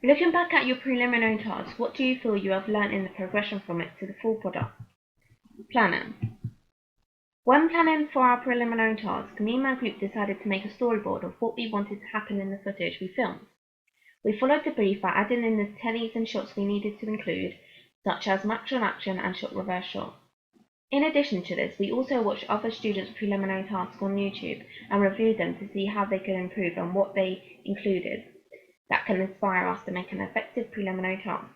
Looking back at your preliminary task, what do you feel you have learned in the progression from it to the full product? Planning. When planning for our preliminary task, me and my group decided to make a storyboard of what we wanted to happen in the footage we filmed. We followed the brief by adding in the tellies and shots we needed to include, such as match on action and shot reverse shot. In addition to this, we also watched other students' preliminary tasks on YouTube and reviewed them to see how they could improve and what they included that can inspire us to make an effective preliminary task.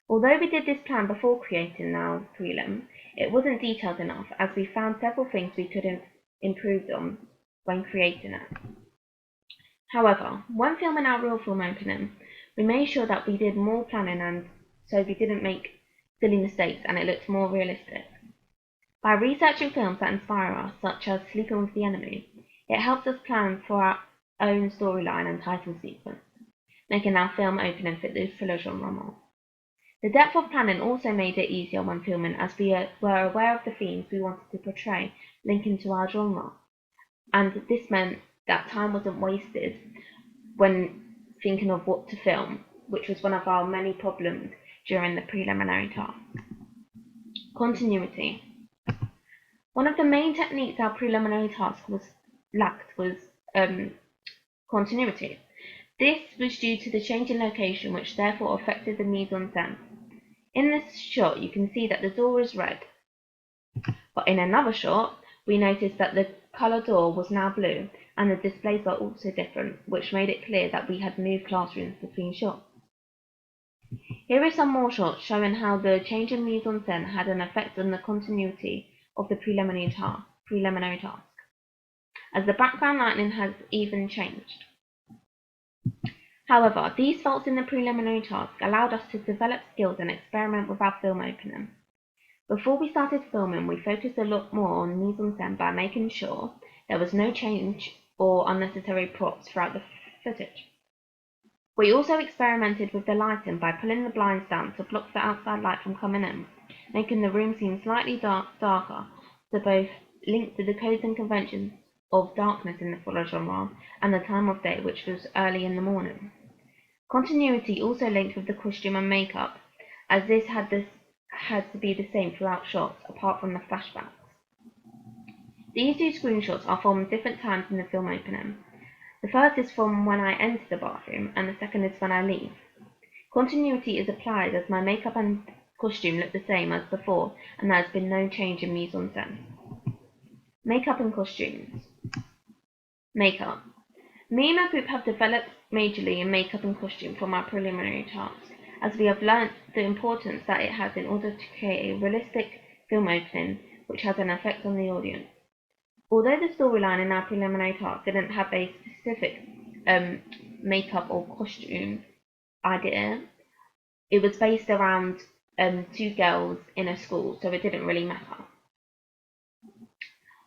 Although we did this plan before creating our prelim, it wasn't detailed enough as we found several things we could improve on when creating it. However, when filming our real film opening, we made sure that we did more planning and so we didn't make silly mistakes and it looked more realistic. By researching films that inspire us, such as Sleeping with the Enemy, it helps us plan for our own storyline and title sequence, making our film opening fit the thriller genre more. The depth of planning also made it easier when filming as we were aware of the themes we wanted to portray linking to our genre, and this meant that time wasn't wasted when thinking of what to film, which was one of our many problems during the preliminary task. Continuity. One of the main techniques our preliminary task lacked was continuity. This was due to the change in location, which therefore affected the mise-en-scène. In this shot, you can see that the door is red, but in another shot, we noticed that the colour door was now blue, and the displays are also different, which made it clear that we had moved classrooms between shots. Here is some more shots showing how the change in mise-en-scène had an effect on the continuity of the preliminary task, as the background lighting has even changed. However, these faults in the preliminary task allowed us to develop skills and experiment with our film opening. Before we started filming, we focused a lot more on mise-en-scène by making sure there was no change or unnecessary props throughout the footage. We also experimented with the lighting by pulling the blinds down to block the outside light from coming in, making the room seem slightly darker to both link to the codes and conventions of darkness in the thriller genre and the time of day, which was early in the morning. Continuity also linked with the costume and makeup, as this had to be the same throughout shots, apart from the flashbacks. These two screenshots are from different times in the film opening. The first is from when I enter the bathroom, and the second is when I leave. Continuity is applied as my makeup and costume look the same as before, and there has been no change in mise-en-scène. Makeup and costumes. Makeup. Me and my group have developed majorly in makeup and costume from our preliminary task, as we have learnt the importance that it has in order to create a realistic film opening which has an effect on the audience. Although the storyline in our preliminary task didn't have a specific makeup or costume idea, it was based around two girls in a school, so it didn't really matter.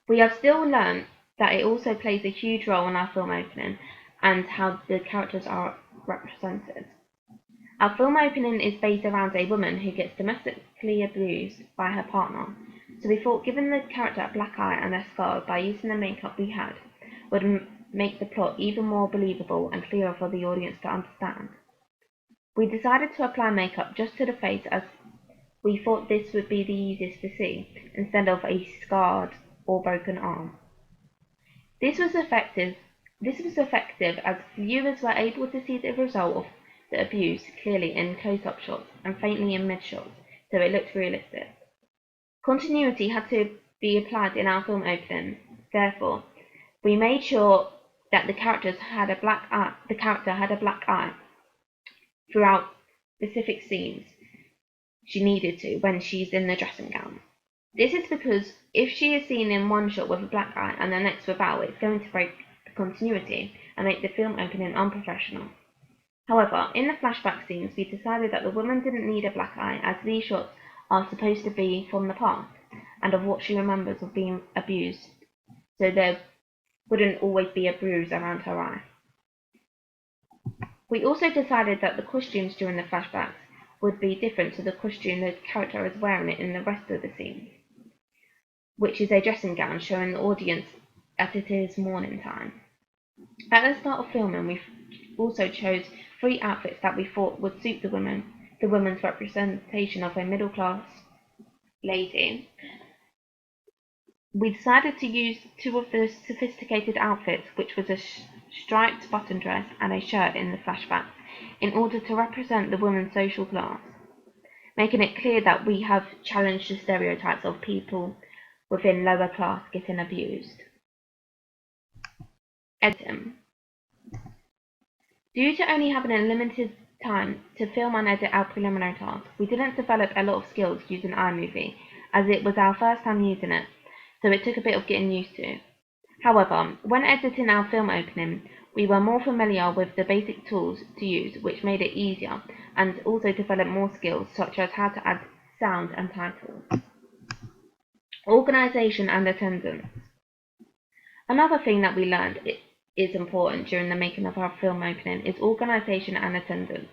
We have still learned that it also plays a huge role in our film opening and how the characters are represented. Our film opening is based around a woman who gets domestically abused by her partner, so we thought giving the character a black eye and a scar by using the makeup we had would make the plot even more believable and clearer for the audience to understand. We decided to apply makeup just to the face as we thought this would be the easiest to see, instead of a scarred or broken arm. This was effective as viewers were able to see the result of the abuse clearly in close-up shots and faintly in mid-shots, so it looked realistic. Continuity had to be applied in our film opening. Therefore, we made sure that the character had a black eye throughout specific scenes she needed to when she's in the dressing gown. This is because if she is seen in one shot with a black eye and the next without, it's going to break the continuity and make the film opening unprofessional. However, in the flashback scenes, we decided that the woman didn't need a black eye, as these shots are supposed to be from the past and of what she remembers of being abused, so there wouldn't always be a bruise around her eye. We also decided that the costumes during the flashbacks would be different to the costume the character is wearing in the rest of the scene, which is a dressing gown showing the audience that it is morning time. At the start of filming, we also chose 3 outfits that we thought would suit the women's representation of a middle-class lady. We decided to use 2 of the sophisticated outfits, which was a striped button dress and a shirt in the flashbacks, in order to represent the women's social class, making it clear that we have challenged the stereotypes of people within lower class getting abused. Editing. Due to only having a limited time to film and edit our preliminary task, we didn't develop a lot of skills using iMovie, as it was our first time using it, so it took a bit of getting used to. However, when editing our film opening, we were more familiar with the basic tools to use, which made it easier, and also developed more skills such as how to add sound and titles. Organisation and attendance. Another thing that we learned is important during the making of our film opening is organisation and attendance.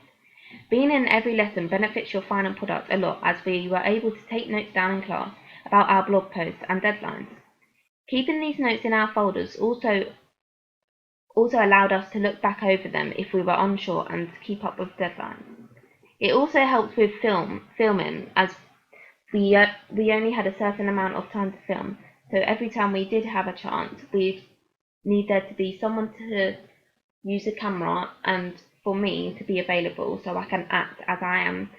Being in every lesson benefits your final product a lot, as we were able to take notes down in class about our blog posts and deadlines. Keeping these notes in our folders also allowed us to look back over them if we were unsure and keep up with deadlines. It also helped with filming, as we only had a certain amount of time to film, so every time we did have a chance, we need there to be someone to use the camera and for me to be available so I can act as I am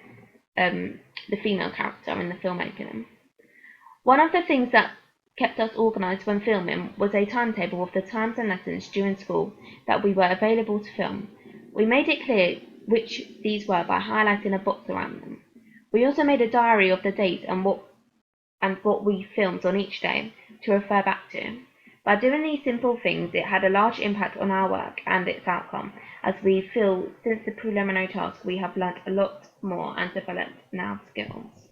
the female character in the film opening. One of the things that kept us organised when filming was a timetable of the times and lessons during school that we were available to film. We made it clear which these were by highlighting a box around them. We also made a diary of the dates and what we filmed on each day to refer back to. By doing these simple things, it had a large impact on our work and its outcome, as we feel since the preliminary task we have learnt a lot more and developed now skills.